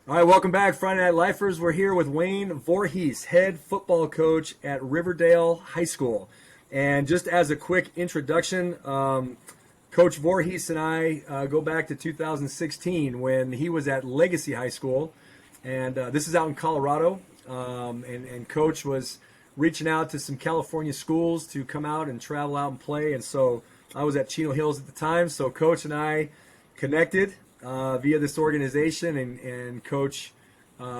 All right, welcome back, Friday Night Lifers. We're here with Wayne Voorhees, head football coach at Riverdale High School. And just as a quick introduction, Coach Voorhees and I go back to 2016 when he was at Legacy High School. And this is out in Colorado. And Coach was reaching out to some California schools to come out and travel out and play. And so I was at Chino Hills at the time. So Coach and I connected via this organization, and Coach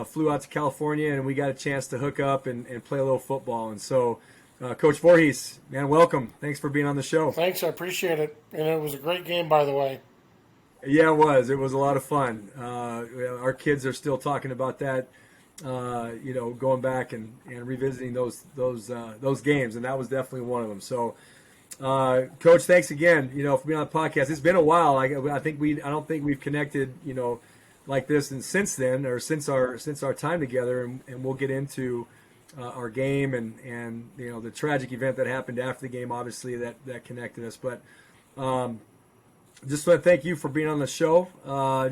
flew out to California, and we got a chance to hook up and play a little football. And so, Coach Voorhees, man, welcome. Thanks for being on the show. Thanks, I appreciate it. And it was a great game, by the way. Yeah, it was. It was a lot of fun. Our kids are still talking about that, going back and revisiting those games, and that was definitely one of them. So, Coach, thanks again, for being on the podcast. It's been a while. I don't think we've connected, like this and since then, or since our time together, and we'll get into our game and the tragic event that happened after the game, obviously that connected us. But just want to thank you for being on the show.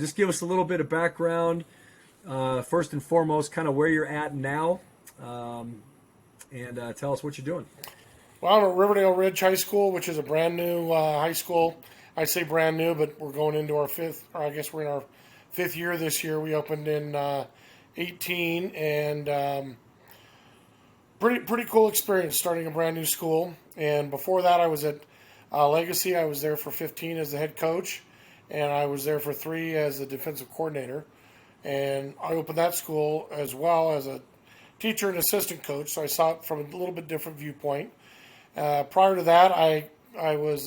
Just give us a little bit of background, first and foremost, kind of where you're at now, and tell us what you're doing. Well, I'm at Riverdale Ridge High School, which is a brand new high school. I say brand new, but we're going into our we're in our fifth year this year. We opened in 18, and pretty cool experience starting a brand new school. And before that, I was at Legacy. I was there for 15 as the head coach, and I was there for 3 as the defensive coordinator. And I opened that school as well as a teacher and assistant coach, so I saw it from a little bit different viewpoint. Prior to that, I was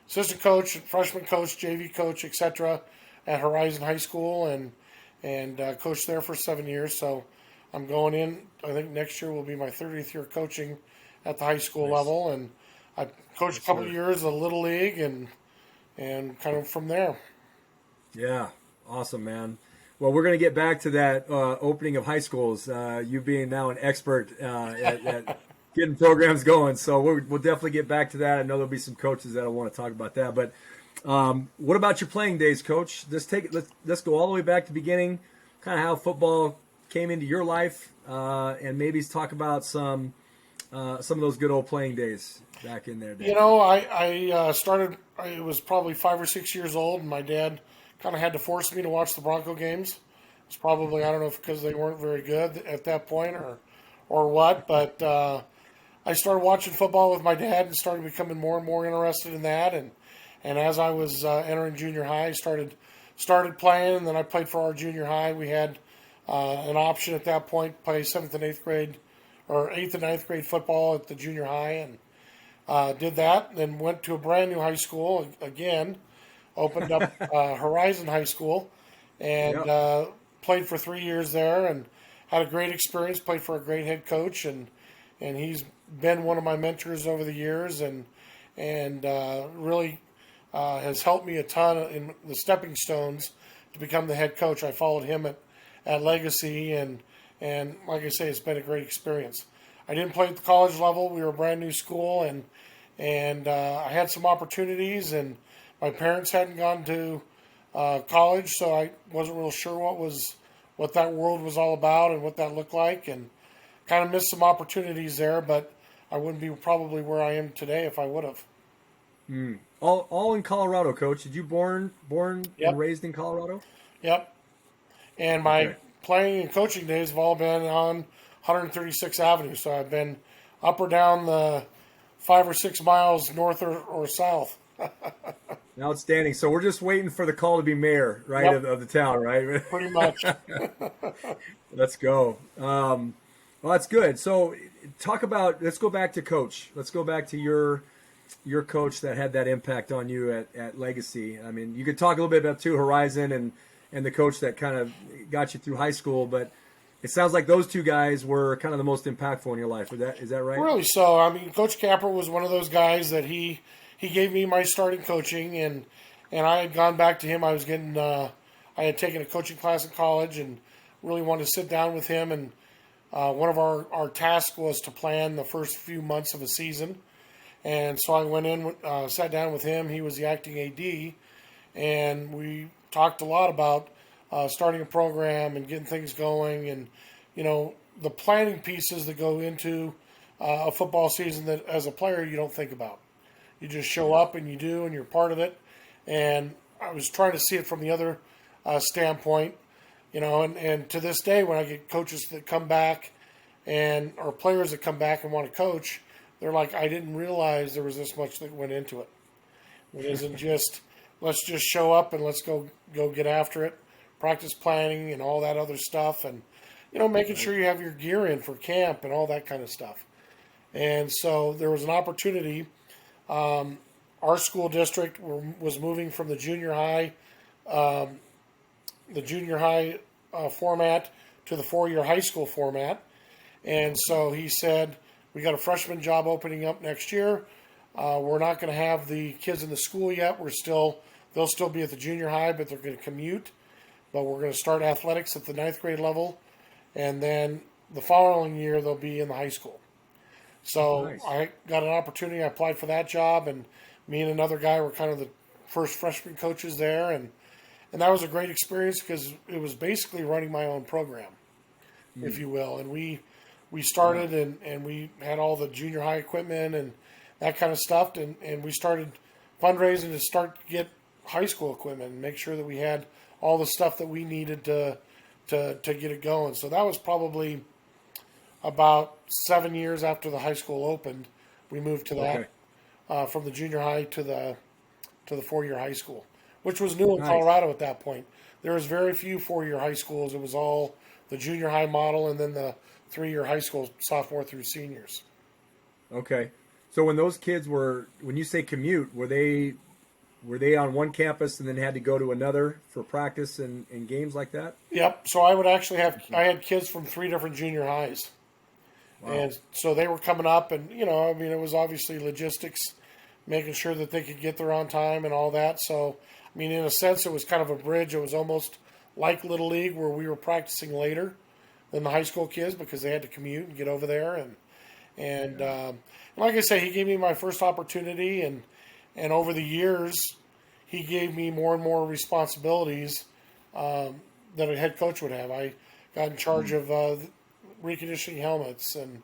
assistant coach, freshman coach, JV coach, etc. at Horizon High School, and coached there for 7 years. So I'm going in. I think next year will be my 30th year coaching at the high school level, and I coached a couple of years of Little League, and kind of from there. Yeah, awesome, man. Well, we're going to get back to that opening of high schools. You being now an expert at getting programs going, so we'll definitely get back to that. I know there'll be some coaches that'll want to talk about that. But what about your playing days, Coach? Let's go all the way back to the beginning, kind of how football came into your life, and maybe talk about some of those good old playing days back in there. I started. I was probably 5 or 6 years old, and my dad kind of had to force me to watch the Bronco games. It's probably, I don't know if because they weren't very good at that point or what, but I started watching football with my dad and started becoming more and more interested in that. And as I was entering junior high, I started playing, and then I played for our junior high. We had an option at that point, play 7th and 8th grade, or 8th and 9th grade football at the junior high, and did that. Then went to a brand new high school again, opened up Horizon High School, and played for 3 years there, and had a great experience. Played for a great head coach, and he's been one of my mentors over the years, and really has helped me a ton in the stepping stones to become the head coach. I followed him at Legacy, and like I say, it's been a great experience. I didn't play at the college level. We were a brand new school, and I had some opportunities, and my parents hadn't gone to college, so I wasn't real sure what that world was all about and what that looked like, and kind of missed some opportunities there, but I wouldn't be probably where I am today if I would have. All in Colorado, Coach. Did you born Yep. and raised in Colorado? Yep. And my playing and coaching days have all been on 136th Avenue, so I've been up or down the 5 or 6 miles north or south. Outstanding. So we're just waiting for the call to be mayor, right, Yep. of the town, right? Pretty much. Let's go. Well, that's good. So let's go back to Coach. Let's go back to your coach that had that impact on you at Legacy. I mean, you could talk a little bit about Horizon and the coach that kind of got you through high school, but it sounds like those two guys were kind of the most impactful in your life. Is that right? Really so. I mean, Coach Capper was one of those guys that he gave me my starting coaching, and I had gone back to him. I had taken a coaching class in college and really wanted to sit down with him, and one of our tasks was to plan the first few months of a season. And so I went in, sat down with him. He was the acting AD, and we talked a lot about starting a program and getting things going, and the planning pieces that go into a football season that as a player you don't think about. You just show up and you do, and you're part of it. And I was trying to see it from the other standpoint, and to this day when I get coaches that come back or players that come back and want to coach, they're like, I didn't realize there was this much that went into it. It isn't just let's just show up and let's go get after it, practice planning and all that other stuff, and making sure you have your gear in for camp and all that kind of stuff. And so there was an opportunity. Our school district was moving from the junior high format to the 4-year high school format. And so he said, we got a freshman job opening up next year. We're not going to have the kids in the school yet. They'll still be at the junior high, but they're going to commute. But we're going to start athletics at the 9th grade level. And then the following year, they'll be in the high school. So nice. I got an opportunity. I applied for that job, and me and another guy were kind of the first freshman coaches there. And that was a great experience because it was basically running my own program, if you will. And we started and we had all the junior high equipment and that kind of stuff. And we started fundraising to start to get high school equipment and make sure that we had all the stuff that we needed to get it going. So that was probably about 7 years after the high school opened. We moved to that from the junior high to the 4-year high school, which was new in Colorado at that point. There was very few 4-year high schools. It was all the junior high model and then the 3-year high school, sophomore through seniors. Okay. So when those kids when you say commute, were they on one campus and then had to go to another for practice and games like that? Yep. So I would actually I had kids from 3 different junior highs. Wow. And so they were coming up and, it was obviously logistics, making sure that they could get there on time and all that. So, in a sense, it was kind of a bridge. It was almost like Little League where we were practicing later than the high school kids because they had to commute and get over there. And like I say, he gave me my first opportunity, and over the years, he gave me more and more responsibilities that a head coach would have. I got in charge of reconditioning helmets, and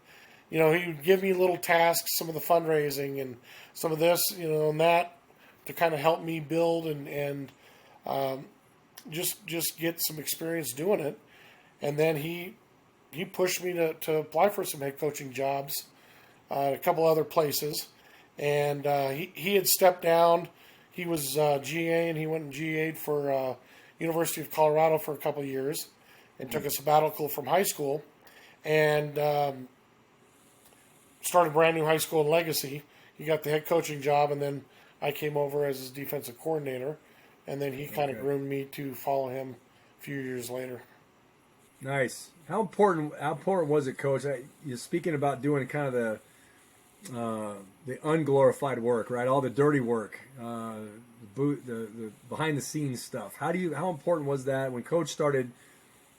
he would give me little tasks, some of the fundraising and some of this, and that to kind of help me build and just get some experience doing it. And then he pushed me to apply for some head coaching jobs at a couple other places. And he had stepped down. He was GA, and he went and GA'd for University of Colorado for a couple of years and took a sabbatical from high school and started a brand new high school in Legacy. He got the head coaching job, and then I came over as his defensive coordinator, and then he kind of groomed me to follow him a few years later. Nice. How important was it, Coach? You're speaking about doing kind of the unglorified work, right? All the dirty work, the behind the scenes stuff. How important was that when Coach started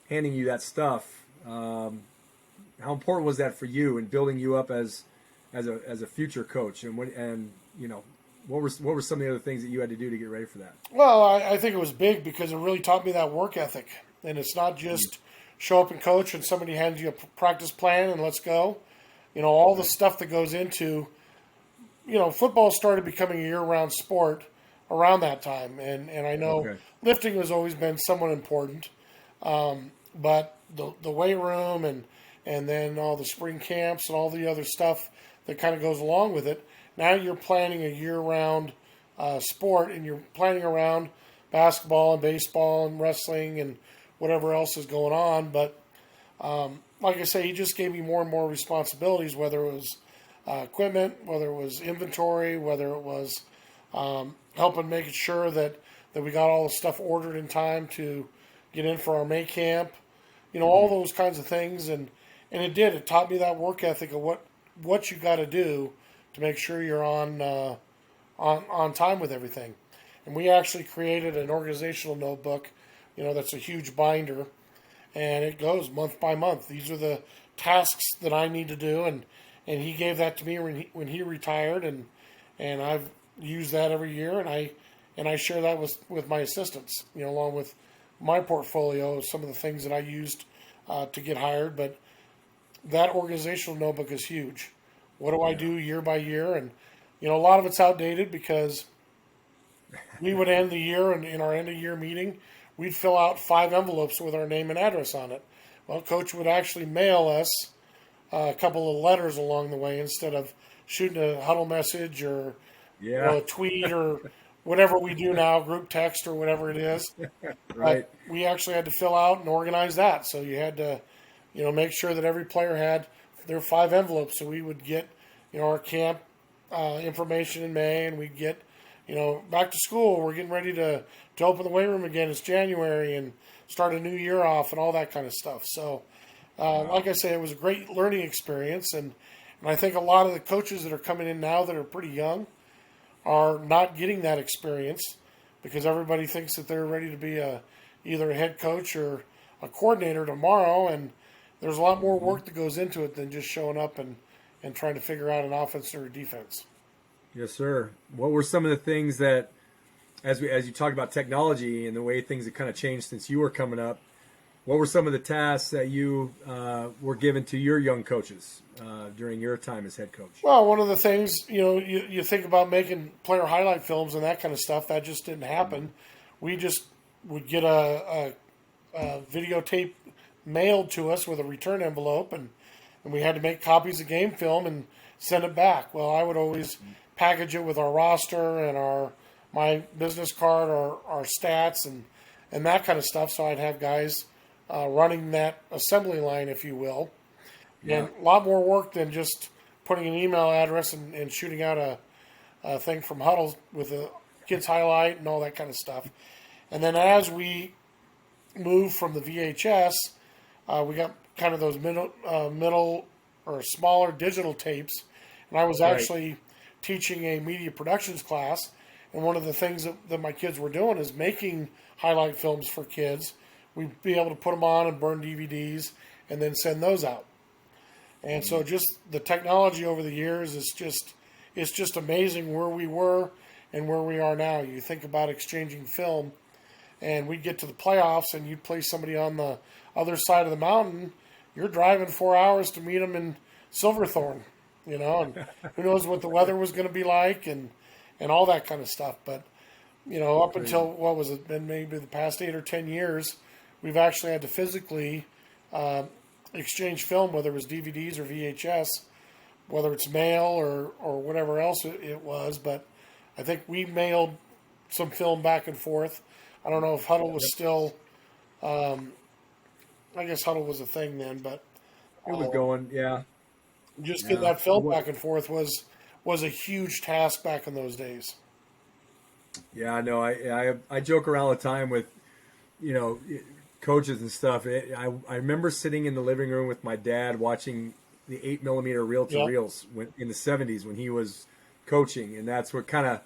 handing you that stuff? How important was that for you in building you up as a future coach? And what were some of the other things that you had to do to get ready for that? Well, I think it was big because it really taught me that work ethic, and it's not just show up and coach and somebody hands you a practice plan and let's go. All the stuff that goes into, football started becoming a year-round sport around that time. And I know lifting has always been somewhat important. But the weight room and then all the spring camps and all the other stuff that kind of goes along with it, now you're planning a year-round sport, and you're planning around basketball and baseball and wrestling and whatever else is going on. But like I say, he just gave me more and more responsibilities, whether it was equipment, whether it was inventory, whether it was helping making sure that we got all the stuff ordered in time to get in for our May camp, all those kinds of things. And it taught me that work ethic of what you got to do to make sure you're on time with everything. And we actually created an organizational notebook, that's a huge binder, and it goes month by month. These are the tasks that I need to do, and he gave that to me when he retired, and I've used that every year, and I share that with my assistants, along with my portfolio of some of the things that I used to get hired. But that organizational notebook is huge. What do I Yeah. do year by year? And a lot of it's outdated because we would end the year, and in our end of year meeting, we'd fill out 5 envelopes with our name and address on it. Well, Coach would actually mail us a couple of letters along the way instead of shooting a huddle message or Yeah. a tweet or whatever we do now, group text or whatever it is. Right. But we actually had to fill out and organize that. So you had to, make sure that every player had their 5 envelopes. So we would get, our camp information in May, and we'd get, back to school. We're getting ready to open the weight room again. It's January, and start a new year off and all that kind of stuff. So, like I say, it was a great learning experience, and I think a lot of the coaches that are coming in now that are pretty young are not getting that experience because everybody thinks that they're ready to be either a head coach or a coordinator tomorrow, and there's a lot more work that goes into it than just showing up and trying to figure out an offense or a defense. Yes, sir. What were some of the things that, as you talked about technology and the way things have kind of changed since you were coming up, what were some of the tasks that you were given to your young coaches during your time as head coach? Well, one of the things, you think about making player highlight films and that kind of stuff, that just didn't happen. We just would get a videotape mailed to us with a return envelope, and we had to make copies of game film and send it back. Well, I would always package it with our roster and my business card, our stats, and that kind of stuff. So I'd have guys running that assembly line, if you will. Yeah. And a lot more work than just putting an email address and shooting out a thing from Huddle with a kids highlight and all that kind of stuff. And then as we moved from the VHS, we got kind of those middle or smaller digital tapes. And I was actually teaching a media productions class. And one of the things that my kids were doing is making highlight films for kids. We'd be able to put them on and burn DVDs and then send those out. And so just the technology over the years is it's just amazing where we were and where we are now. You think about exchanging film, and we'd get to the playoffs and you'd play somebody on the other side of the mountain. You're driving 4 hours to meet them in Silverthorne, and who knows what the weather was going to be like and all that kind of stuff. But, up until, what was it, been maybe the past 8 or 10 years, we've actually had to physically exchange film, whether it was DVDs or VHS, whether it's mail or whatever else it was. But I think we mailed some film back and forth. I don't know if Huddle was still, I guess Huddle was a thing then, but It was going, yeah. just getting that film back and forth was a huge task back in those days. Yeah, I know. I joke around all the time with, coaches and stuff. I remember sitting in the living room with my dad watching the 8mm reel-to-reels in the 70s when he was coaching, and that's what kind of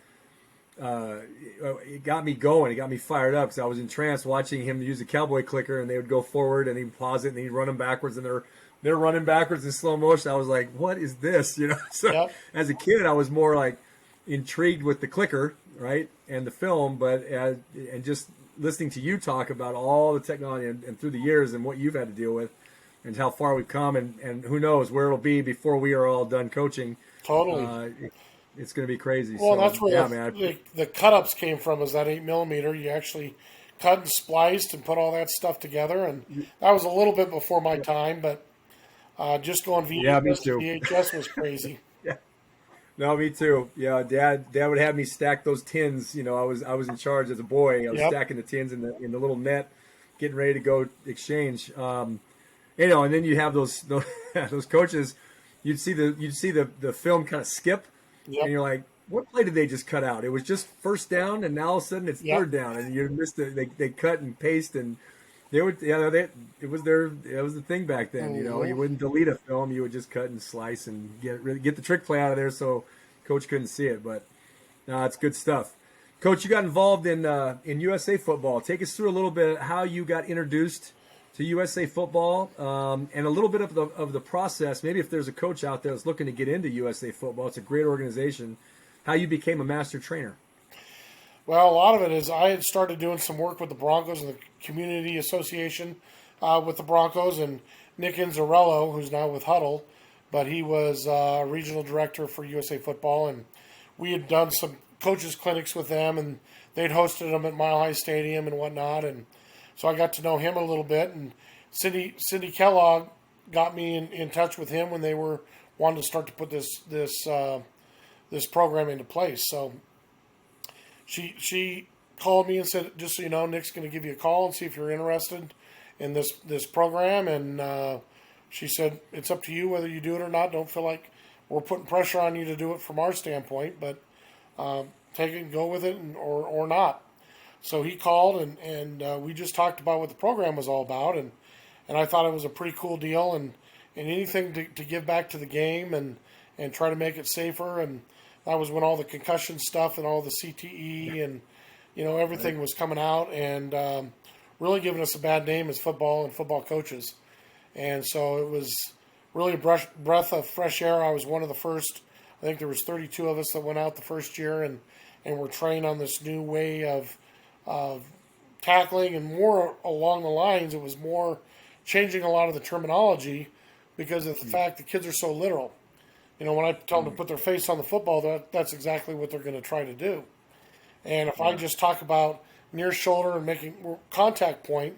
it got me going. It got me fired up because I was entranced watching him use a cowboy clicker, and they would go forward and he'd pause it and he'd run them backwards, and they're running backwards in slow motion. I was like, what is this? So as a kid, I was more like intrigued with the clicker, right, and the film, but and just listening to you talk about all the technology and through the years and what you've had to deal with and how far we've come and who knows where it'll be before we are all done coaching. Totally. It's going to be crazy. Well, so, that's where man, the cut-ups came from, is that 8mm. You actually cut and spliced and put all that stuff together, and that was a little bit before my time, but just going VHS to VHS was crazy. Yeah. No, me too. Yeah, Dad would have me stack those tins. I was in charge as a boy. I was stacking the tins in the little net, getting ready to go exchange. And then you have those coaches. You'd see the film kind of skip, and you're like, what play did they just cut out? It was just first down, and now all of a sudden it's third down, and you missed it. They cut and paste, and it was the thing back then. You wouldn't delete a film, you would just cut and slice and get the trick play out of there so coach couldn't see it. But no, it's good stuff. Coach, you got involved in USA football. Take us through a little bit how you got introduced to USA football, and a little bit of the process. Maybe if there's a coach out there that's looking to get into USA football, it's a great organization. How you became a master trainer. Well, a lot of it is I had started doing some work with the Broncos and the community association with the Broncos, and Nick Inzarello, who's now with Huddle, but he was regional director for USA Football, and we had done some coaches clinics with them, and they'd hosted them at Mile High Stadium and whatnot, and so I got to know him a little bit. And Cindy Kellogg got me in touch with him when they were wanting to start to put this program into place. So she called me and said, just so you know, Nick's going to give you a call and see if you're interested in this program. And she said, it's up to you whether you do it or not. Don't feel like we're putting pressure on you to do it from our standpoint, but take it and go with it or not. So he called and we just talked about what the program was all about. And I thought it was a pretty cool deal and anything to give back to the game and try to make it safer. And that was when all the concussion stuff and all the CTE and, everything was coming out and really giving us a bad name as football and football coaches. And so it was really a breath of fresh air. I was one of the first. I think there was 32 of us that went out the first year and were trained on this new way of tackling, and more along the lines. It was more changing a lot of the terminology because of the fact the kids are so literal. When I tell them to put their face on the football, that's exactly what they're going to try to do. And if I just talk about near shoulder and making contact point,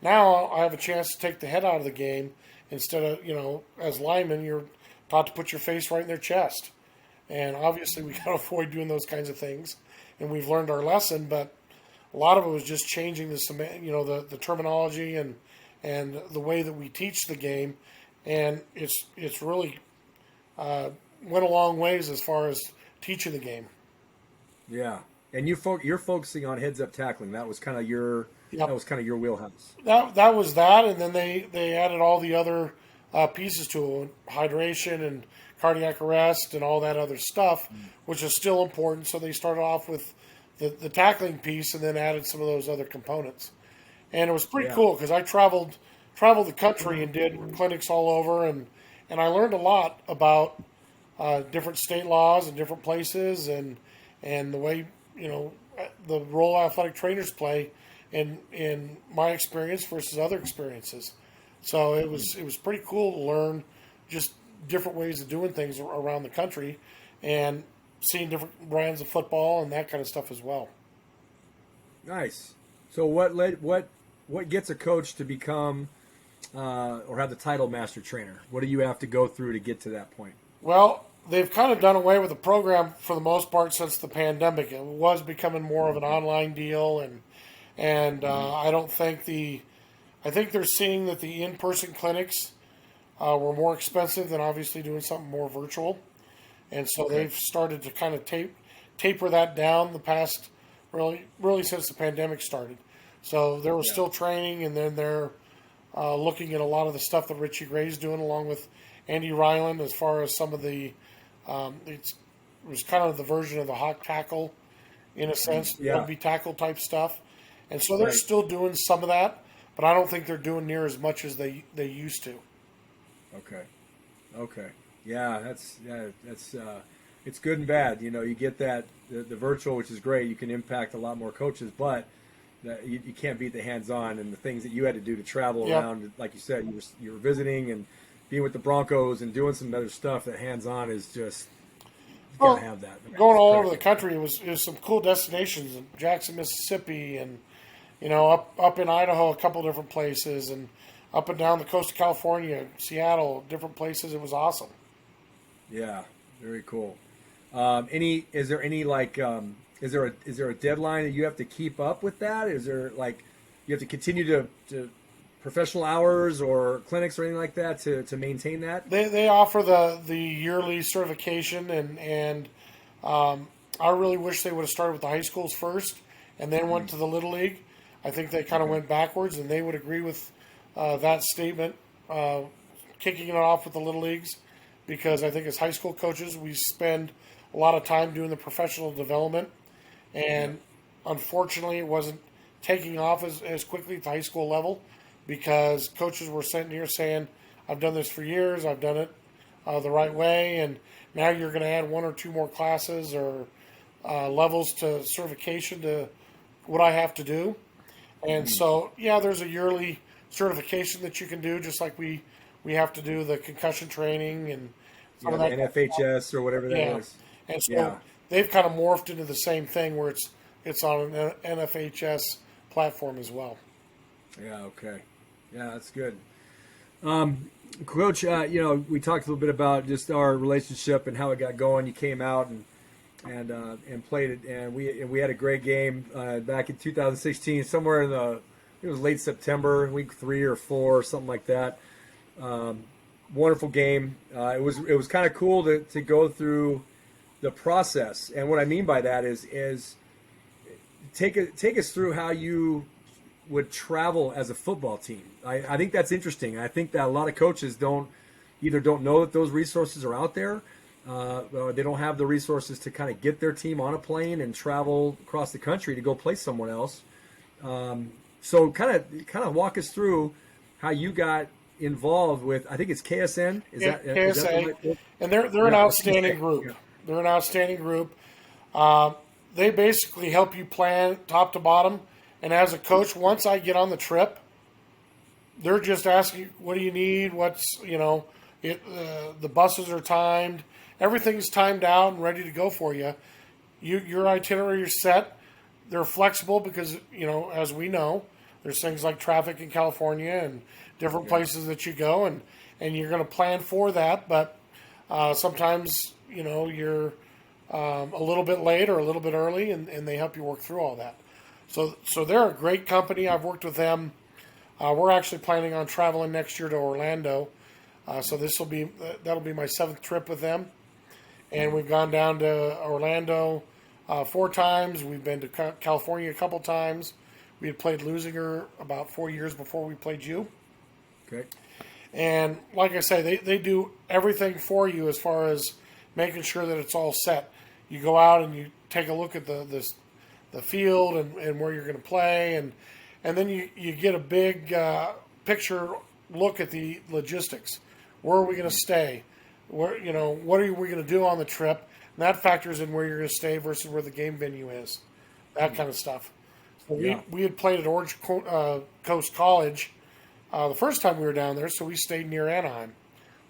now I have a chance to take the head out of the game instead of, as linemen, you're taught to put your face right in their chest. And obviously we got to avoid doing those kinds of things. And we've learned our lesson, but a lot of it was just changing the terminology and the way that we teach the game. And it's really went a long ways as far as teaching the game. Yeah. And you're focusing on heads-up tackling. That was kind of your your wheelhouse. That was that, and then they added all the other pieces to it, hydration and cardiac arrest and all that other stuff, which is still important. So they started off with the tackling piece and then added some of those other components. And it was pretty cool because I traveled the country and did clinics all over, and I learned a lot about different state laws and different places and the way the role athletic trainers play in my experience versus other experiences. So it was pretty cool to learn just different ways of doing things around the country and seeing different brands of football and that kind of stuff as well. Nice. So what gets a coach to become or have the title master trainer? What do you have to go through to get to that point? Well, they've kind of done away with the program for the most part since the pandemic. It was becoming more of an online deal, and I don't think I think they're seeing that the in-person clinics were more expensive than obviously doing something more virtual, and so they've started to kind of taper that down the past really since the pandemic started. So there was still training, and then they're looking at a lot of the stuff that Richie Gray's doing along with Andy Ryland as far as some of the it was kind of the version of the hot tackle in a sense, rugby tackle type stuff. And so they're still doing some of that, but I don't think they're doing near as much as they used to. Okay. Yeah, that's it's good and bad. You get that the virtual, which is great. You can impact a lot more coaches, but you can't beat the hands-on and the things that you had to do to travel around. Like you said, you were visiting and being with the Broncos and doing some other stuff. That hands-on is just you gotta have that. Going all over the country, it was some cool destinations in Jackson, Mississippi, and up in Idaho, a couple different places, and up and down the coast of California, Seattle, different places. It was awesome. Yeah, very cool. Is there a deadline that you have to keep up with that? Is there you have to continue to professional hours or clinics or anything like that to maintain that? They offer the yearly certification, and I really wish they would have started with the high schools first and then went to the Little League. I think they kind of went backwards, and they would agree with that statement, kicking it off with the Little Leagues, because I think as high school coaches, we spend a lot of time doing the professional development, and unfortunately it wasn't taking off as quickly at the high school level because coaches were sitting here saying, I've done this for years, I've done it the right way, and now you're going to add one or two more classes or levels to certification to what I have to do. And so, yeah, there's a yearly certification that you can do, just like we have to do the concussion training and some Yeah, of the that. NFHS or whatever that Yeah, is. and so Yeah. they've kind of morphed into the same thing where it's on an NFHS platform as well. Yeah. Okay. Yeah, that's good. Coach, we talked a little bit about just our relationship and how it got going. You came out and played it, and we had a great game back in 2016, somewhere in it was late September, week 3 or 4, or something like that. Wonderful game. It was kind of cool to go through the process, and what I mean by that is take us through how you would travel as a football team. I think that's interesting. I think that a lot of coaches don't know that those resources are out there. Or they don't have the resources to kind of get their team on a plane and travel across the country to go play someone else. So kind of walk us through how you got involved with. I think it's KSN. Is that KSA, the right? and they're an Yeah, outstanding KSA. group. Yeah. They're an outstanding group. They basically help you plan top to bottom. And as a coach, once I get on the trip, they're just asking, "What do you need? What's the buses are timed, everything's timed out and ready to go for you. Your itinerary is set. They're flexible because as we know, there's things like traffic in California and different places that you go, and you're going to plan for that. But sometimes you're a little bit late or a little bit early, and they help you work through all that. So they're a great company. I've worked with them. We're actually planning on traveling next year to Orlando. So that'll be my 7th trip with them. And we've gone down to Orlando 4 times. We've been to California a couple times. We had played Lusinger about 4 years before we played you. Okay. And like I say, they do everything for you as far as making sure that it's all set. You go out and you take a look at the field and where you're going to play, and then you get a big picture look at the logistics. Where are we going to stay? What are we going to do on the trip? And that factors in where you're going to stay versus where the game venue is. That kind of stuff. So we had played at Orange Coast College the first time we were down there, so we stayed near Anaheim.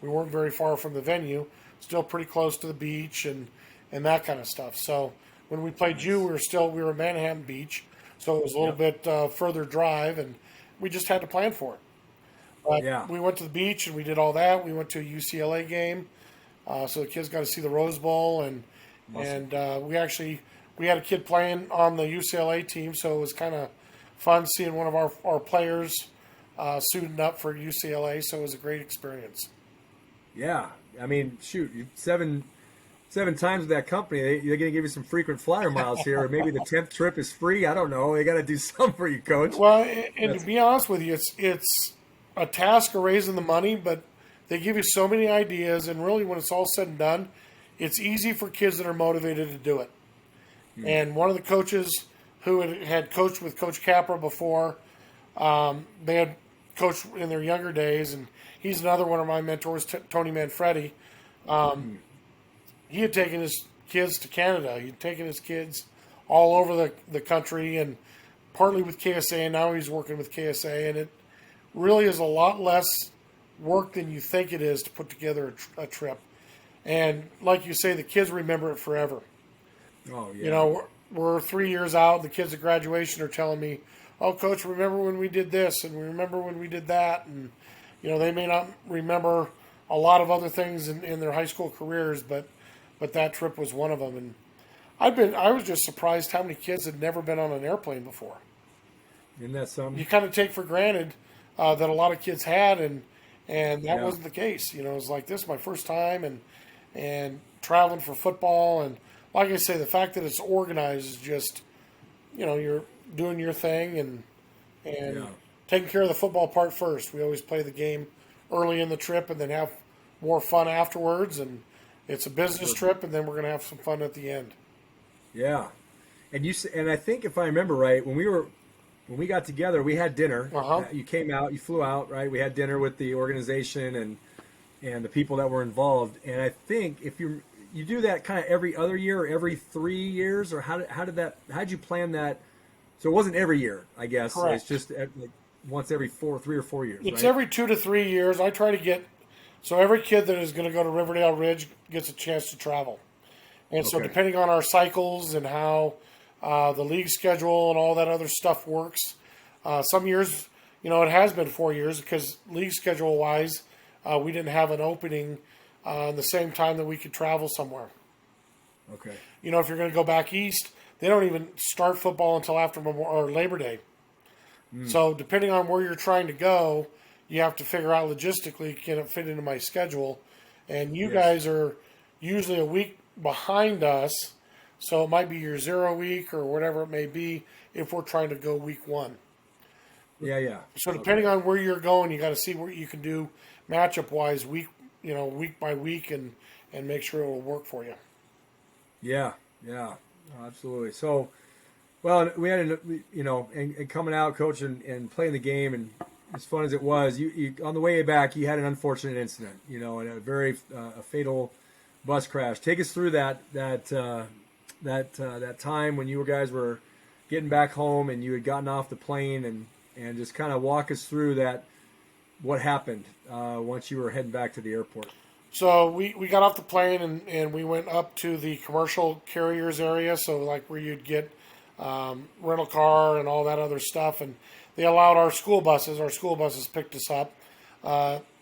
We weren't very far from the venue, still pretty close to the beach and that kind of stuff. So when we played you, we were in Manhattan Beach, so it was a little bit further drive, and we just had to plan for it. But we went to the beach and we did all that. We went to a UCLA game, so the kids got to see the Rose Bowl, and we had a kid playing on the UCLA team, so it was kind of fun seeing one of our players suiting up for UCLA. So it was a great experience. Yeah, I mean, shoot, 7 times with that company, they're going to give you some frequent flyer miles here, or maybe the 10th trip is free. I don't know. They got to do something for you, Coach. Well, and to be honest with you, it's a task of raising the money, but they give you so many ideas, and really when it's all said and done, it's easy for kids that are motivated to do it. And one of the coaches who had coached with Coach Capra before, they had coached in their younger days, and he's another one of my mentors, Tony Manfredi. He had taken his kids to Canada. He'd taken his kids all over the country, and partly with KSA, and now he's working with KSA, and it really is a lot less work than you think it is to put together a trip. And like you say, the kids remember it forever. Oh, yeah. We're 3 years out. The kids at graduation are telling me, "Oh, Coach, remember when we did this, and we remember when we did that." And they may not remember a lot of other things in their high school careers, but that trip was one of them. And I was just surprised how many kids had never been on an airplane before. Isn't that something? You kind of take for granted that a lot of kids had, and that wasn't the case. It was like, this is my first time, and traveling for football, and like I say, the fact that it's organized is just, you're doing your thing and taking care of the football part first. We always play the game early in the trip and then have more fun afterwards, and it's a business trip, and then we're going to have some fun at the end. Yeah, and I think if I remember right, when we got together, we had dinner. You came out, you flew out, right? We had dinner with the organization and the people that were involved. And I think if you do that kind of every other year or every 3 years, or how'd you plan that? So it wasn't every year, I guess. Correct. It's just like once every 3 or 4 years, It's right? every 2 to 3 years. I try to get so every kid that is going to go to Riverdale Ridge gets a chance to travel. And so, Okay. depending on our cycles and how the league schedule and all that other stuff works, some years, it has been 4 years because league schedule wise, we didn't have an opening in the same time that we could travel somewhere. Okay. If you're going to go back east, they don't even start football until after or Labor Day. So, depending on where you're trying to go, you have to figure out logistically, can it fit into my schedule? And you Yes. guys are usually a week behind us, so it might be your 0 week or whatever it may be if we're trying to go week 1. Yeah. Yeah. So depending on where you're going, you got to see what you can do matchup wise week by week and make sure it will work for you. Yeah. Yeah. Absolutely. So, well, we had, and coming out, coach, and playing the game, and as fun as it was, you on the way back, you had an unfortunate incident, and a very a fatal bus crash. Take us through that time when you guys were getting back home and you had gotten off the plane, and just kind of walk us through what happened once you were heading back to the airport. So we got off the plane and we went up to the commercial carriers area, so like where you'd get rental car and all that other stuff, and they allowed our school buses. Our school buses picked us up.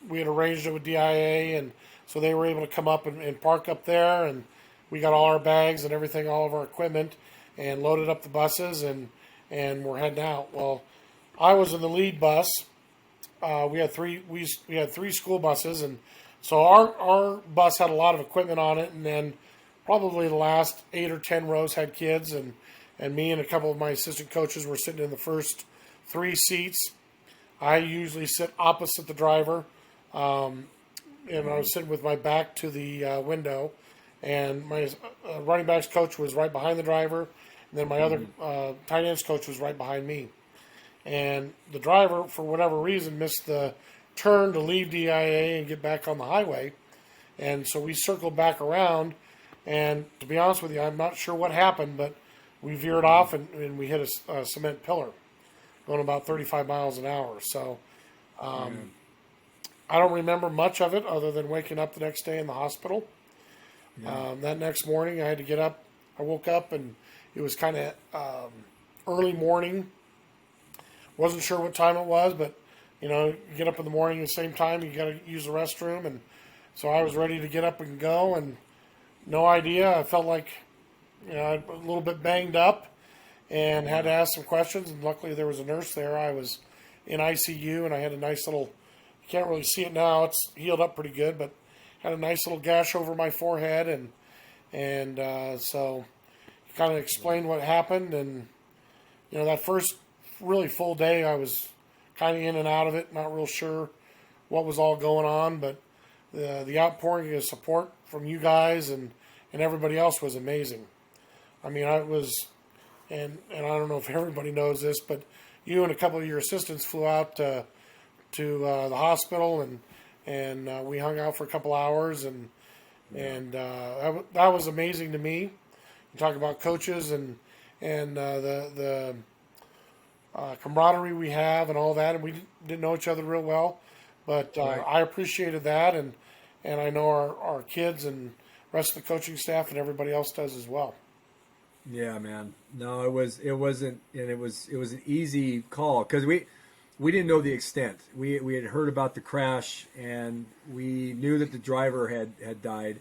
We had arranged it with DIA, and so they were able to come up and park up there, and we got all our bags and everything, all of our equipment, and loaded up the buses, and we're heading out. Well, I was in the lead bus. We had three school buses, and so our bus had a lot of equipment on it, and then probably the last 8 or 10 rows had kids, and me and a couple of my assistant coaches were sitting in the first 3 seats. I usually sit opposite the driver, and I was sitting with my back to the window, and my running backs coach was right behind the driver, and then my other tight ends coach was right behind me. And the driver, for whatever reason, missed the turn to leave DIA and get back on the highway, and so we circled back around, and to be honest with you, I'm not sure what happened, but we veered off and we hit a cement pillar going about 35 miles an hour. So I don't remember much of it other than waking up the next day in the hospital. That next morning, I had to get up. I woke up and it was kind of early morning. Wasn't sure what time it was, but you get up in the morning at the same time, you got to use the restroom. And so I was ready to get up and go, and no idea. I felt like a little bit banged up and had to ask some questions. And luckily there was a nurse there. I was in ICU, and I had a nice little, you can't really see it now. It's healed up pretty good, but had a nice little gash over my forehead. And so he kind of explained what happened. And, that first really full day, I was kind of in and out of it, not real sure what was all going on. But the outpouring of support from you guys and everybody else was amazing. I mean, I was, and I don't know if everybody knows this, but you and a couple of your assistants flew out to the hospital, and we hung out for a couple hours, and that was amazing to me. You talk about coaches and the camaraderie we have and all that, and we didn't know each other real well, but Right. I appreciated that, and I know our kids and rest of the coaching staff and everybody else does as well. Yeah, man. No, it wasn't, and it was an easy call because we didn't know the extent. We had heard about the crash, and we knew that the driver had died.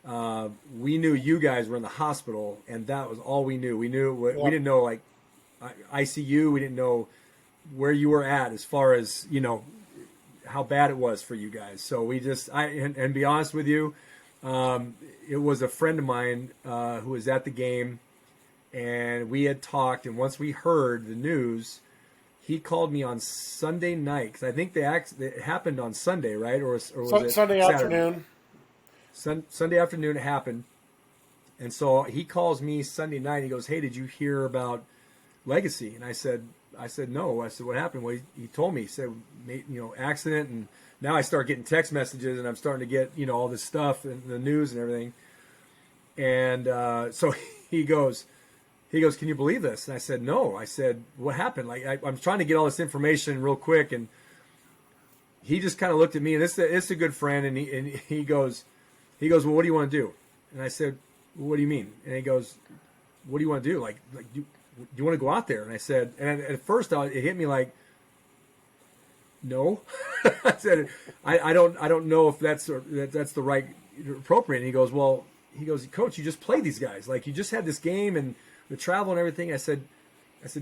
We knew you guys were in the hospital, and that was all we knew. We Yeah. didn't know like ICU. We didn't know where you were at as far as how bad it was for you guys. So we just and be honest with you, it was a friend of mine who was at the game. And we had talked, and once we heard the news, he called me on Sunday night because I think it happened on Sunday, right? Or was it Sunday Saturday? afternoon? Sunday afternoon it happened, and so he calls me Sunday night. He goes, "Hey, did you hear about Legacy?" And I said, "No." I said, "What happened?" Well, he told me. He said, accident, and now I start getting text messages, and I'm starting to get all this stuff and the news and everything. And so he goes, can you believe this? And I said, no. I said, what happened? Like I'm trying to get all this information real quick, and he just kind of looked at me, and it's a good friend, and he goes, well, what do you want to do? And I said, well, what do you mean? And he goes, what do you want to do? Like do you want to go out there? And I said, and at first it hit me like, no. I said, I don't know if that's the right appropriate. And he goes, Coach, you just played these guys. Like you just had this game and the travel and everything. I said,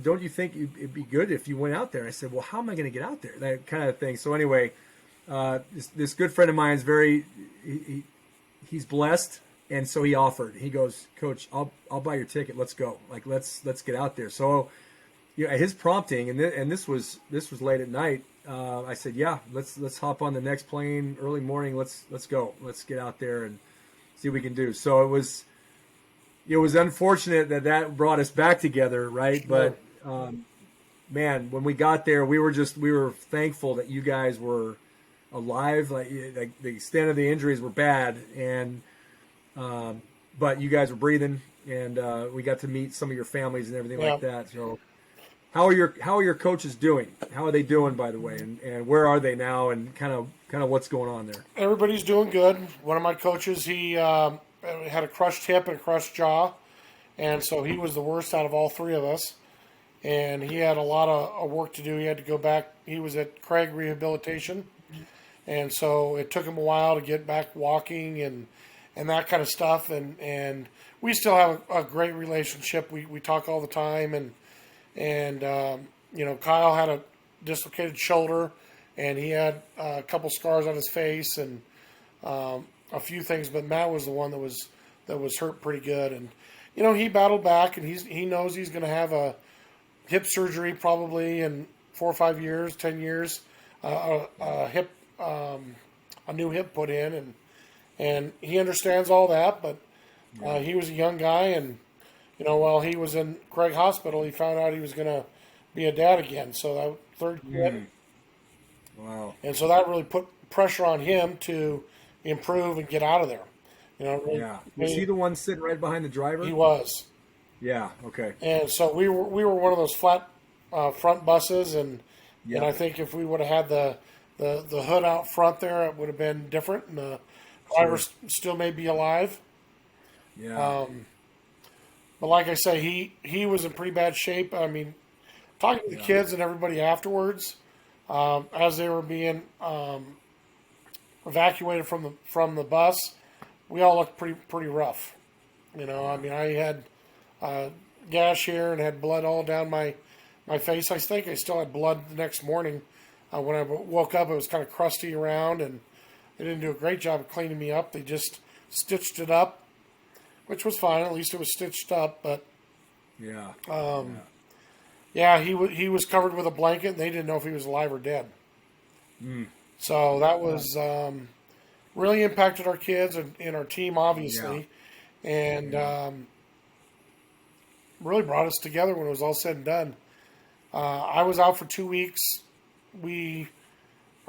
don't you think it'd be good if you went out there? And I said, well, how am I going to get out there? That kind of thing. So anyway, this good friend of mine is he's blessed. And so he offered. He goes, Coach, I'll buy your ticket. Let's go. Like let's get out there. So, at his prompting, and this was late at night. I said, yeah, let's hop on the next plane early morning. Let's go. Let's get out there and see what we can do. So it was unfortunate that brought us back together, right? But man, when we got there, we were thankful that you guys were alive. Like the extent of the injuries were bad, and but you guys were breathing, and we got to meet some of your families and everything like that. So, how are your coaches doing? How are they doing, by the way, and where are they now, and kind of what's going on there? Everybody's doing good. One of my coaches, he had a crushed hip and a crushed jaw, and so he was the worst out of all three of us. And he had a lot of work to do. He had to go back. He was at Craig Rehabilitation, and so it took him a while to get back walking and that kind of stuff. And we still have a great relationship. We talk all the time. And Kyle had a dislocated shoulder, and he had a couple scars on his face and a few things. But Matt was the one that was hurt pretty good. And he battled back, and he knows he's going to have a hip surgery probably in 4 or 5 years, 10 years, a new hip put in, and he understands all that. But he was a young guy, and while he was in Craig Hospital, he found out he was going to be a dad again. So that third kid. Wow. And so that really put pressure on him to improve and get out of there. Yeah. Was he the one sitting right behind the driver? He was. Yeah. Okay. And so we were one of those flat front buses, and I think if we would have had the hood out front there, it would have been different, and the driver still may be alive. Yeah. But like I say, he was in pretty bad shape. I mean, talking to the kids and everybody afterwards, as they were being evacuated from the bus, we all looked pretty rough. I mean, I had gash here and had blood all down my face. I think I still had blood the next morning. When I woke up, it was kind of crusty around, and they didn't do a great job of cleaning me up. They just stitched it up, which was fine. At least it was stitched up. But he was covered with a blanket, and they didn't know if he was alive or dead. So that was really impacted our kids and our team, obviously, and really brought us together when it was all said and done. I was out for 2 weeks. Our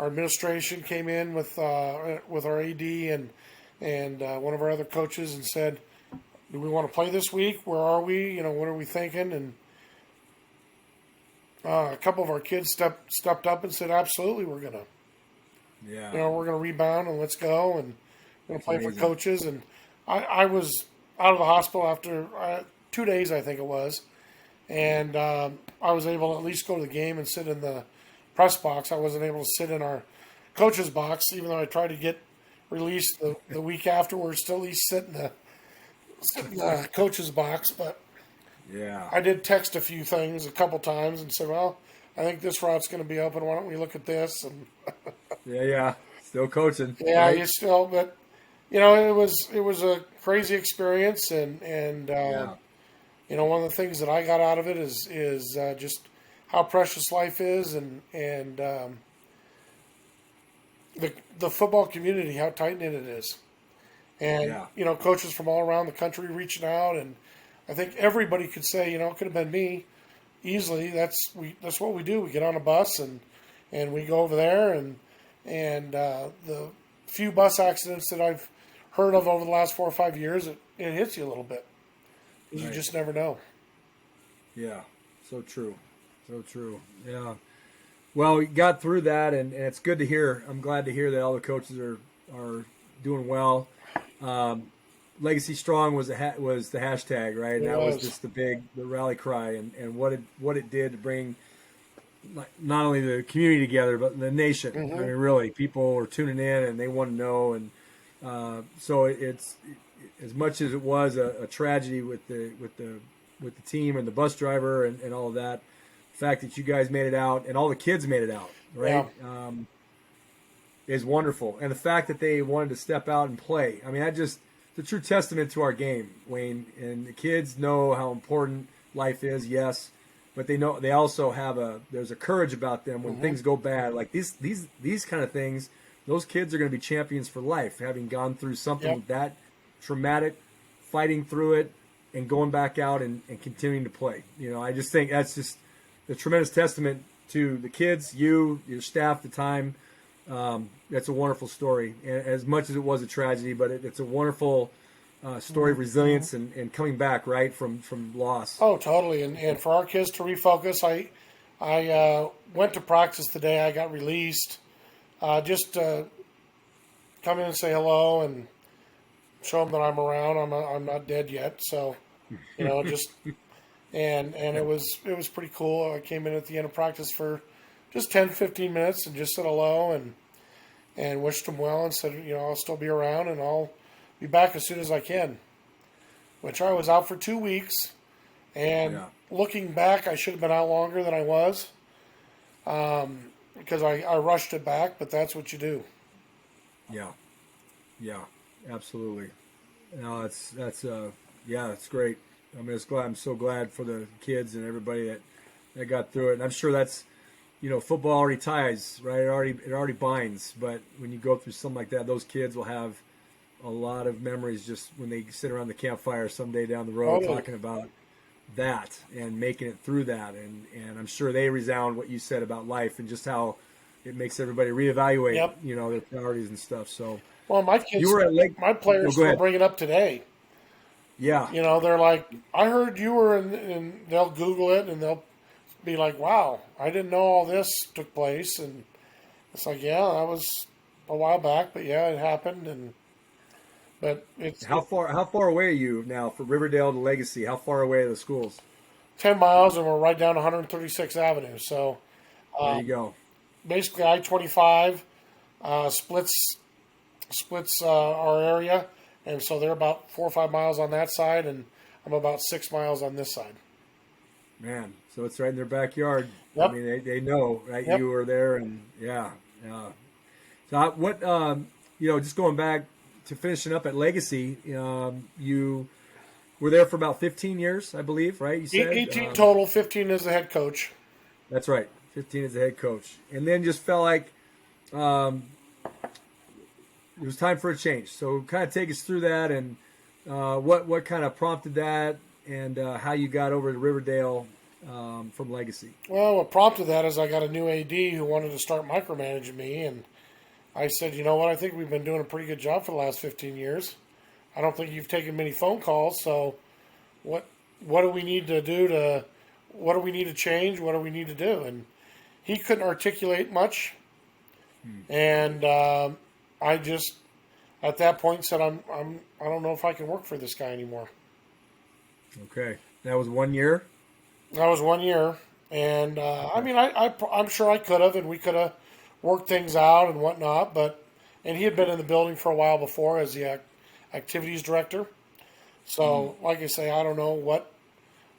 administration came in with our AD and one of our other coaches and said, do we want to play this week? Where are we? What are we thinking? And a couple of our kids stepped up and said, absolutely, we're going to. Yeah. We're going to rebound and let's go, and we're going to play for coaches. And I was out of the hospital after 2 days, I think it was. And I was able to at least go to the game and sit in the press box. I wasn't able to sit in our coach's box, even though I tried to get released the week afterwards to at least sit in the coach's box. But I did text a few things a couple times and said, well, I think this route's going to be open. Why don't we look at this? And still coaching. Yeah, right? you still, but it was a crazy experience, and one of the things that I got out of it is just how precious life is, and the football community, how tight knit it is, and coaches from all around the country reaching out, and I think everybody could say, it could have been me easily. That's what we do. We get on a bus and we go over there, and the few bus accidents that I've heard of over the last 4 or 5 years, it hits you a little bit. You Right. just never know. Yeah, so true, so true. Yeah. Well, we got through that, and it's good to hear. I'm glad to hear that all the coaches are doing well. Legacy Strong was was the hashtag, right? And It that was was. just the rally cry, and what it did to bring not only the community together but the nation. I Mm-hmm. mean, really, people were tuning in and they want to know, and so it's as much as it was a tragedy with the team and the bus driver and all of that. The fact that you guys made it out and all the kids made it out, Yeah. right? Is wonderful, and the fact that they wanted to step out and play. I mean, that just it's a true testament to our game, Wayne. And the kids know how important life is, yes, but they also have there's a courage about them when Mm-hmm. things go bad, like these kind of things. Those kids are going to be champions for life, having gone through something Yep. that traumatic, fighting through it, and going back out and continuing to play. I just think that's just a tremendous testament to the kids, your staff, at the time. That's a wonderful story, as much as it was a tragedy, but it's a wonderful story of resilience and coming back, right, from loss. Oh, totally. And for our kids to refocus, I went to practice the day I got released. Just come in and say hello and show them that I'm around. I'm not dead yet. So, just and it was pretty cool. I came in at the end of practice for just 10, 15 minutes and just said hello and wished them well and said, I'll still be around and I'll be back as soon as I can. Which I was out for 2 weeks, and Yeah. looking back, I should have been out longer than I was, because I rushed it back. But that's what you do. Yeah, yeah, absolutely. No, it's great. I'm so glad for the kids and everybody that got through it. And I'm sure that's, football already ties, right? It already binds. But when you go through something like that, those kids will have a lot of memories just when they sit around the campfire someday down the road Totally. talking about that and making it through that. And I'm sure they resound what you said about life and just how it makes everybody reevaluate, Yep. their priorities and stuff. So Well, my you kids, were at Lake. my Oh, players go still ahead. bring it up today. Yeah. They're like, I heard you were in, and they'll Google it and they'll be like, wow, I didn't know all this took place. And it's like, yeah, that was a while back, but yeah, it happened. But it's How far away are you now from Riverdale to Legacy? How far away are the schools? 10 miles and we're right down 136th Avenue. So There you go. basically I-25 splits our area. And so they're about 4 or 5 miles on that side, and I'm about 6 miles on this side. Man, so it's right in their backyard. Yep. I mean, they know, right? Yep. You were there, and yeah. So just going back to finishing up at Legacy, you were there for about 15 years, I believe, right? You said 18 total, 15 as the head coach. That's right, 15 as the head coach, and then just felt like it was time for a change. So kind of take us through that and what kind of prompted that and how you got over to Riverdale from Legacy. Well, what prompted that is I got a new AD who wanted to start micromanaging me, and I said, you know what, I think we've been doing a pretty good job for the last 15 years. I don't think you've taken many phone calls, so what do we need to do what do we need to change? What do we need to do? And he couldn't articulate much, and I just at that point said, I don't know if I can work for this guy anymore. Okay, that was 1 year. That was 1 year, and I mean, I'm sure I could have, and we could have worked things out and whatnot. And he had been in the building for a while before as the activities director. So, like I say, I don't know what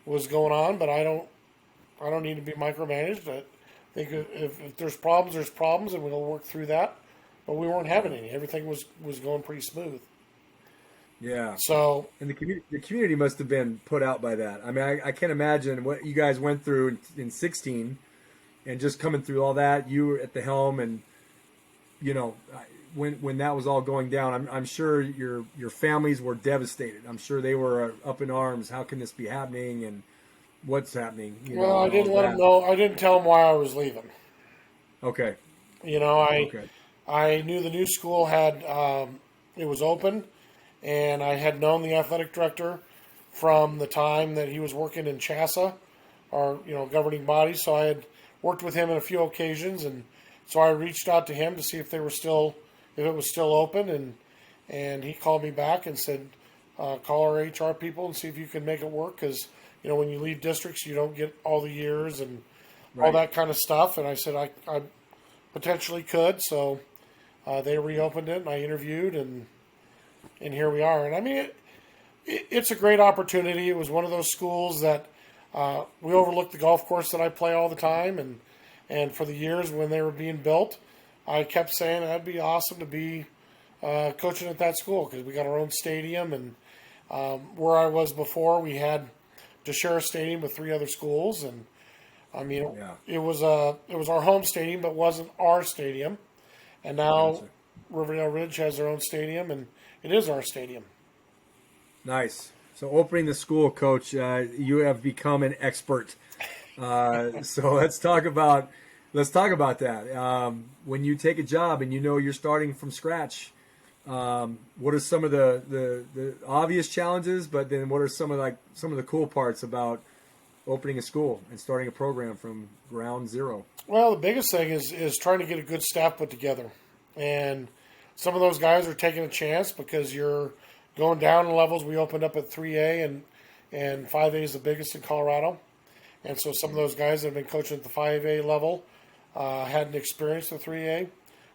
was going on, but I don't need to be micromanaged. I think if there's problems, and we'll work through that. But we weren't having any. Everything was going pretty smooth. Yeah. So, And the community must have been put out by that. I mean, I can't imagine what you guys went through in 16 and just coming through all that. You were at the helm, and when that was all going down, I'm sure your families were devastated. I'm sure they were up in arms. How can this be happening? And what's happening? well, I and didn't all let that. him know. I didn't tell him why I was leaving. Okay. I Okay. I knew the new school had it was open, and I had known the athletic director from the time that he was working in CHASA, our governing body. So I had worked with him on a few occasions, and so I reached out to him to see if it was still open, and he called me back and said, call our HR people and see if you can make it work, because when you leave districts, you don't get all the years and all that kind of stuff. And I said I potentially could, so they reopened it, and I interviewed, and here we are. And I mean, it's a great opportunity. It was one of those schools that we overlooked the golf course that I play all the time, and for the years when they were being built, I kept saying that'd be awesome to be coaching at that school, because we got our own stadium, and where I was before, we had to share a stadium with 3 other schools, and I mean, it was our home stadium, but wasn't our stadium. And now Riverdale Ridge has their own stadium, and it is our stadium. Nice. So opening the school, Coach, you have become an expert. So let's talk about that. When you take a job and you're starting from scratch, what are some of the obvious challenges? But then what are some of the cool parts about opening a school and starting a program from ground zero? Well, the biggest thing is trying to get a good staff put together, and some of those guys are taking a chance because you're going down in levels. We opened up at 3A, and 5A is the biggest in Colorado, and so some of those guys that have been coaching at the 5A level hadn't experienced the 3A,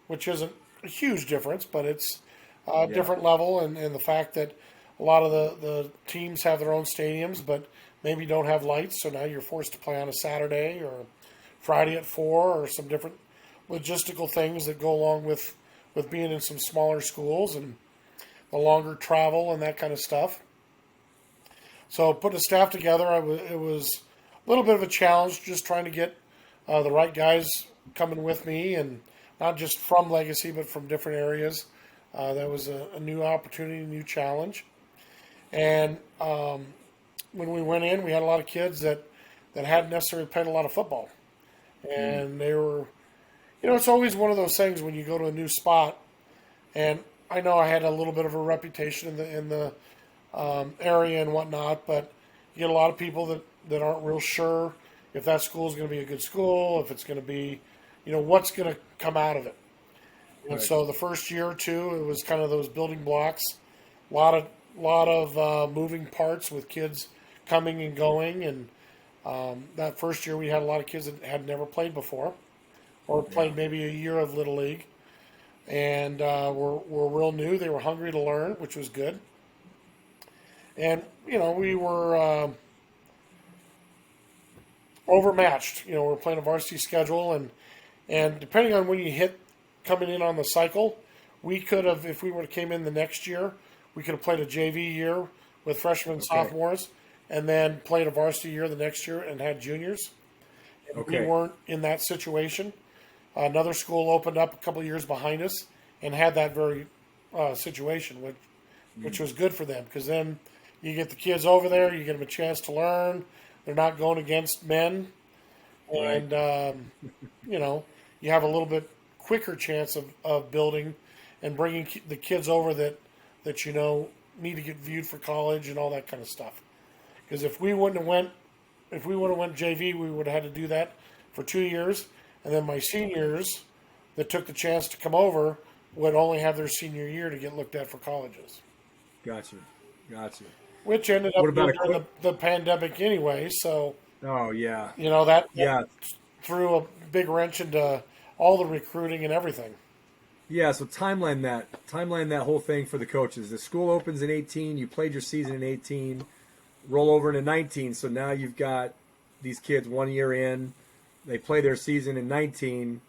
which isn't a huge difference, but it's a different level, and the fact that a lot of the teams have their own stadiums, but maybe don't have lights, so now you're forced to play on a Saturday or Friday at 4, or some different logistical things that go along with being in some smaller schools, and the longer travel and that kind of stuff. So putting a staff together, it was a little bit of a challenge, just trying to get the right guys coming with me, and not just from Legacy, but from different areas. That was a new opportunity, a new challenge. And when we went in, we had a lot of kids that hadn't necessarily played a lot of football. And they were, it's always one of those things when you go to a new spot. And I know I had a little bit of a reputation in the area and whatnot, but you get a lot of people that aren't real sure if that school is going to be a good school, if it's going to be, what's going to come out of it. And so the first year or two, it was kind of those building blocks, a lot of moving parts with kids coming and going. And that first year, we had a lot of kids that had never played before, or played maybe a year of Little League, and were real new. They were hungry to learn, which was good. And we were overmatched. We're playing a varsity schedule, and depending on when you hit coming in on the cycle, we could have, if we would have came in the next year, we could have played a JV year with freshmen and sophomores, and then played a varsity year the next year and had juniors. And we weren't in that situation. Another school opened up a couple of years behind us and had that very situation, which was good for them, because then you get the kids over there, you get them a chance to learn. They're not going against men, and you have a little bit quicker chance of building and bringing the kids over that need to get viewed for college and all that kind of stuff. Because if we wouldn't have went JV, we would have had to do that for 2 years, and then my seniors that took the chance to come over would only have their senior year to get looked at for colleges. Gotcha. Which ended up being during the pandemic anyway. So. Oh yeah. That threw a big wrench into all the recruiting and everything. Yeah, so timeline that whole thing for the coaches. The school opens in 18, you played your season in 18, roll over into 19, so now you've got these kids 1 year in, they play their season in 19,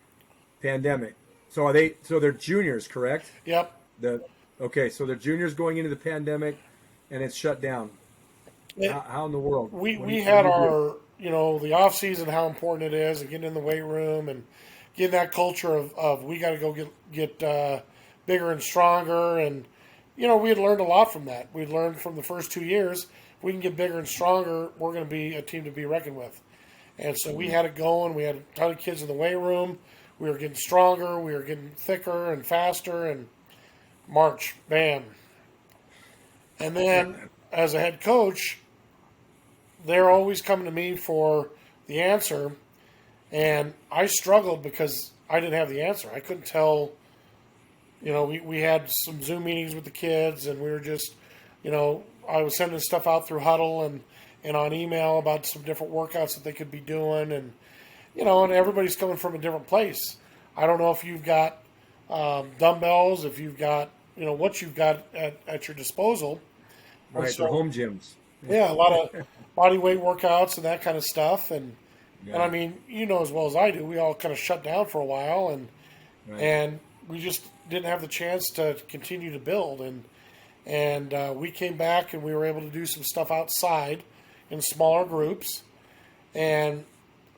pandemic. So they're juniors, correct? Yep. So they're juniors going into the pandemic, and it's shut down. How in the world? We had our, the off season, how important it is, and getting in the weight room and getting that culture of we got to go get bigger and stronger. And, we had learned a lot from that. We'd learned from the first 2 years, if we can get bigger and stronger, we're going to be a team to be reckoned with. And so we had it going. We had a ton of kids in the weight room. We were getting stronger. We were getting thicker and faster. And March, bam. And then as a head coach, they're always coming to me for the answer. And I struggled because I didn't have the answer. I couldn't tell, we had some Zoom meetings with the kids, and we were just, I was sending stuff out through Huddle and on email about some different workouts that they could be doing. And everybody's coming from a different place. I don't know if you've got dumbbells, if you've got, what you've got at your disposal. Right, So, they're home gyms. yeah, a lot of body weight workouts and that kind of stuff. And I Yeah, mean, as well as I do, we all kind of shut down for a while, and right. and we just didn't have the chance to continue to build. And we came back and we were able to do some stuff outside in smaller groups. And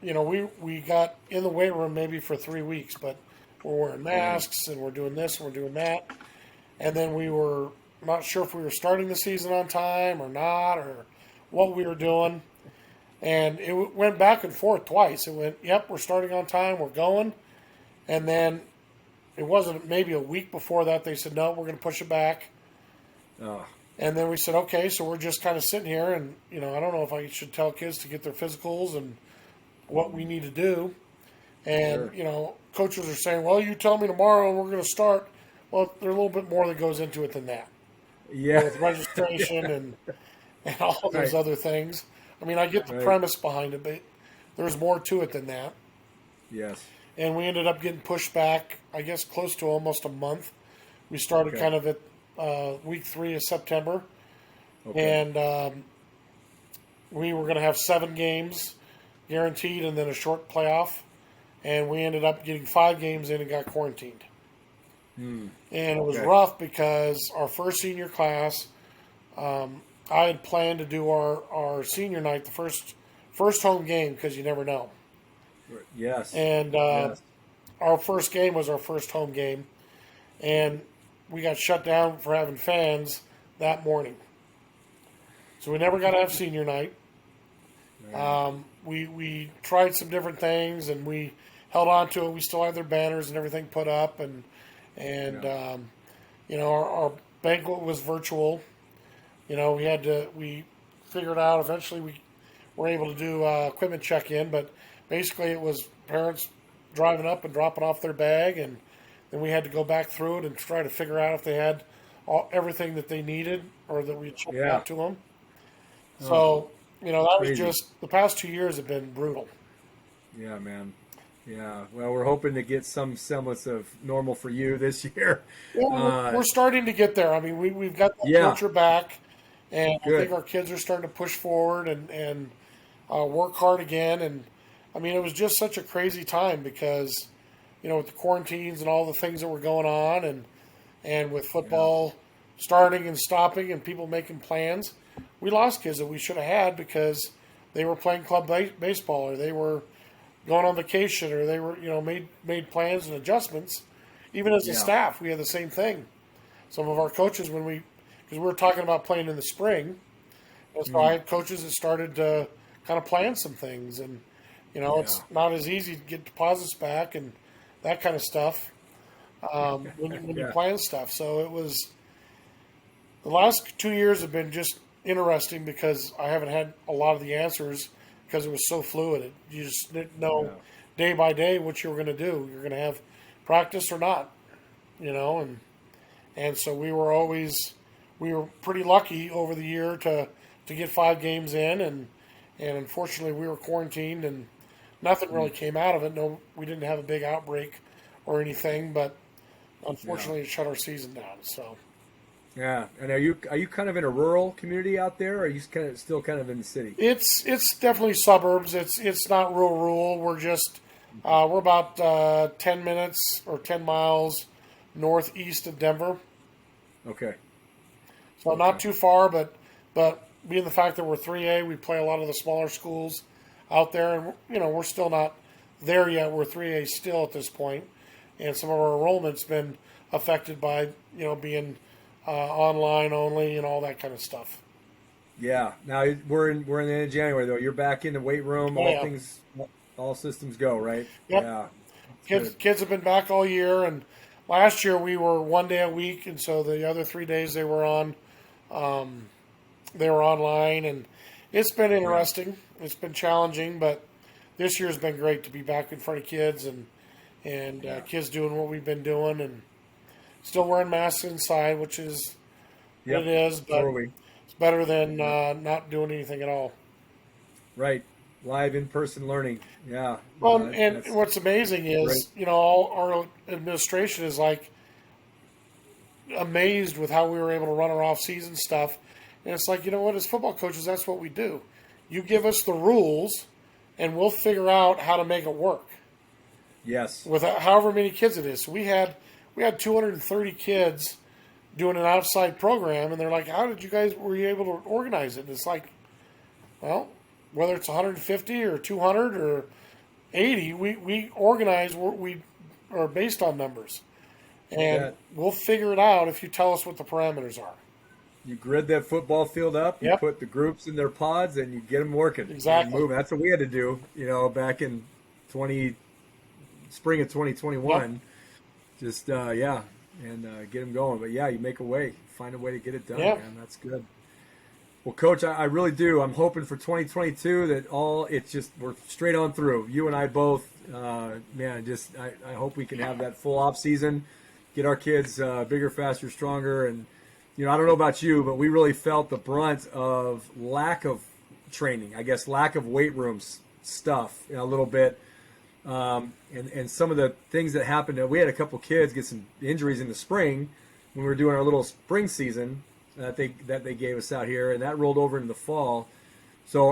we got in the weight room maybe for 3 weeks, but we're wearing masks and we're doing this and we're doing that. And then we were not sure if we were starting the season on time or not, or what we were doing. And it went back and forth twice. It went, yep, we're starting on time, we're going. And then it wasn't maybe a week before that they said, no, we're going to push it back. Oh, And then we said, okay, so we're just kind of sitting here. And, I don't know if I should tell kids to get their physicals and what we need to do. And, sure. Coaches are saying, well, you tell me tomorrow and we're going to start. Well, there's a little bit more that goes into it than that. Yeah. With registration and all those Right. other things. I mean, I get the Right. premise behind it, but there's more to it than that. Yes. And we ended up getting pushed back, I guess, close to almost a month. We started Okay. kind of at week 3 of September. Okay. And we were going to have 7 games guaranteed and then a short playoff. And we ended up getting 5 games in and got quarantined. And it was Okay. rough because our first senior class, I had planned to do our senior night, the first home game, because you never know. Yes. And Yes. our first game was our first home game, and we got shut down for having fans that morning. So we never got to have senior night. We tried some different things, and we held on to it. We still had their banners and everything put up, and Yeah. our banquet was virtual. We figured out eventually we were able to do equipment check-in, but basically it was parents driving up and dropping off their bag, and then we had to go back through it and try to figure out if they had everything that they needed or that we checked Yeah. out to them. So, that was Crazy. just, the past 2 years have been brutal. Yeah, man. Yeah. Well, we're hoping to get some semblance of normal for you this year. Yeah, we're starting to get there. I mean, we've got that Yeah. culture back, and I think Good. our kids are starting to push forward and work hard again. And I mean, it was just such a crazy time because, with the quarantines and all the things that were going on, and with Yeah. football starting and stopping, and people making plans, we lost kids that we should have had because they were playing club baseball, or they were going on vacation, or they were made plans and adjustments. Even as a Yeah. staff, we had the same thing. Some of our coaches, because we were talking about playing in the spring, and so I had coaches that started to kind of plan some things, and it's Yeah. not as easy to get deposits back and that kind of stuff when you Yeah. plan stuff. So it was, the last 2 years have been just interesting because I haven't had a lot of the answers because it was so fluid. You just didn't know Yeah. day by day what you were going to do. You're going to have practice or not, and so we were pretty lucky over the year to get 5 games in, and unfortunately we were quarantined and nothing really came out of it. No, we didn't have a big outbreak or anything, but unfortunately it shut our season down. So Yeah. And are you kind of in a rural community out there, or are you still kind of in the city? it's definitely suburbs. It's not rural. We're about 10 minutes or 10 miles northeast of Denver. Okay. So not too far, but being the fact that we're 3A, we play a lot of the smaller schools out there, and we're still not there yet. We're 3A still at this point, and some of our enrollment's been affected by being online only and all that kind of stuff. Yeah. Now we're in the end of January though. You're back in the weight room. Oh, yeah. All systems go, right? Yep. Yeah. Kids have been back all year, and last year we were 1 day a week, and so the other 3 days they were on They were online, and it's been interesting. It's been challenging, but this year's been great to be back in front of kids and kids doing what we've been doing, and still wearing masks inside, which is what Yep. it is, So but are we. it's better than not doing anything at all. Right. Live in-person learning. Yeah. Well, and That's what's amazing great. is, all our administration is like amazed with how we were able to run our off-season stuff. And it's like, what, as football coaches, that's what we do. You give us the rules, and we'll figure out how to make it work Yes. with however many kids it is. So we had 230 kids doing an outside program, and they're like, "How did you guys were you able to organize it?" And it's like, well, whether it's 150 or 200 or 80, we organize. We are based on numbers. And we'll figure it out if you tell us what the parameters are. You grid that football field up. You Yep. put the groups in their pods, and you get them working. Exactly. And moving. That's what we had to do. Back in spring of 2021. Yep. Just and get them going. But you make a way, find a way to get it done. Yep. Man, that's good. Well, Coach, I really do. I'm hoping for 2022 that we're straight on through. You and I both, man. I hope we can have that full off season. Get our kids bigger, faster, stronger. And, I don't know about you, but we really felt the brunt of lack of training, I guess, lack of weight rooms stuff a little bit. And some of the things that happened, we had a couple kids get some injuries in the spring when we were doing our little spring season that they gave us out here, and that rolled over into the fall. So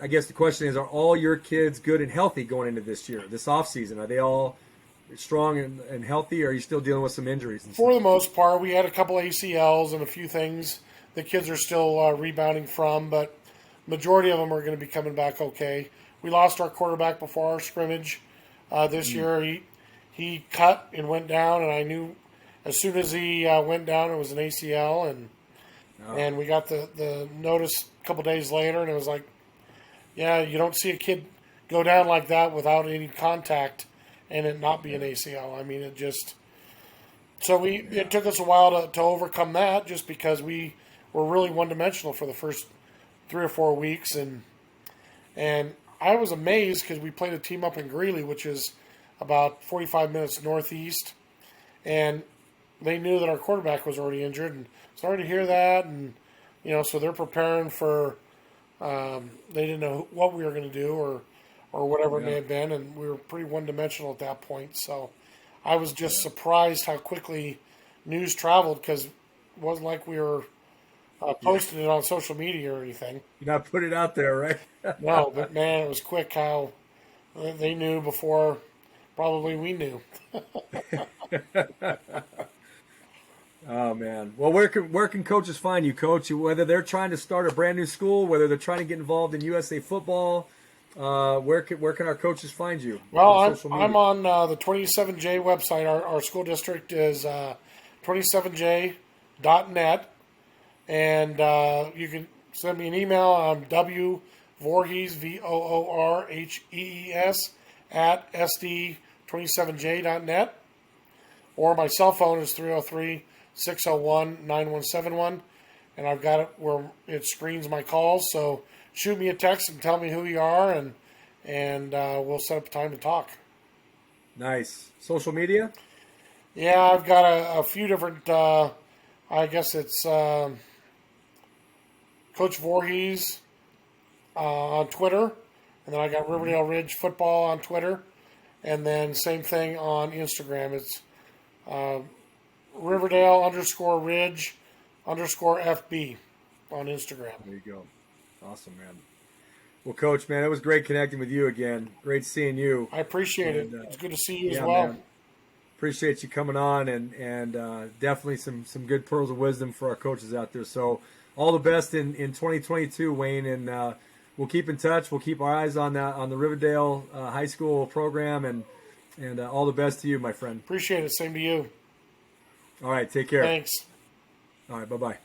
I guess the question is, are all your kids good and healthy going into this off season? Are they all strong and healthy, or are you still dealing with some injuries? For the most part, we had a couple ACLs and a few things the kids are still rebounding from, but majority of them are going to be coming back okay. We lost our quarterback before our scrimmage this year. He cut and went down, and I knew as soon as he went down it was an ACL, and we got the notice a couple days later, and it was like, you don't see a kid go down like that without any contact and it not be an ACL. I mean, it took us a while to overcome that, just because we were really one-dimensional for the first 3 or 4 weeks, and I was amazed because we played a team up in Greeley, which is about 45 minutes northeast, and they knew that our quarterback was already injured, and started to hear that, and so they're preparing for. They didn't know what we were going to do or whatever it may have been, and we were pretty one-dimensional at that point. So I was just surprised how quickly news traveled, because it wasn't like we were posting it on social media or anything. You're not putting it out there, right? No, but man, it was quick how they knew before probably we knew. Oh man! Well, where can coaches find you, Coach? Whether they're trying to start a brand new school, whether they're trying to get involved in USA football, where can our coaches find you? Well, On I'm on the 27J website. Our school district is 27j.net, and you can send me an email. I'm Voorhees, VOORHEES at SD27j.net, or my cell phone is 303-601-9171, and I've got it where it screens my calls. So shoot me a text and tell me who you are, and we'll set up a time to talk. Nice. Social media? Yeah, I've got a few different. I guess it's Coach Voorhees on Twitter, and then I got Riverdale Ridge Football on Twitter, and then same thing on Instagram. It's Riverdale_Ridge_FB on Instagram. There you go. Awesome, man. Well, Coach, man, it was great connecting with you again. Great seeing you. I appreciate it. It's good to see you as well. Man. Appreciate you coming on, and definitely some good pearls of wisdom for our coaches out there. So all the best in 2022, Wayne, and we'll keep in touch. We'll keep our eyes on the Riverdale High School program, and all the best to you, my friend. Appreciate it. Same to you. All right, take care. Thanks. All right, bye-bye.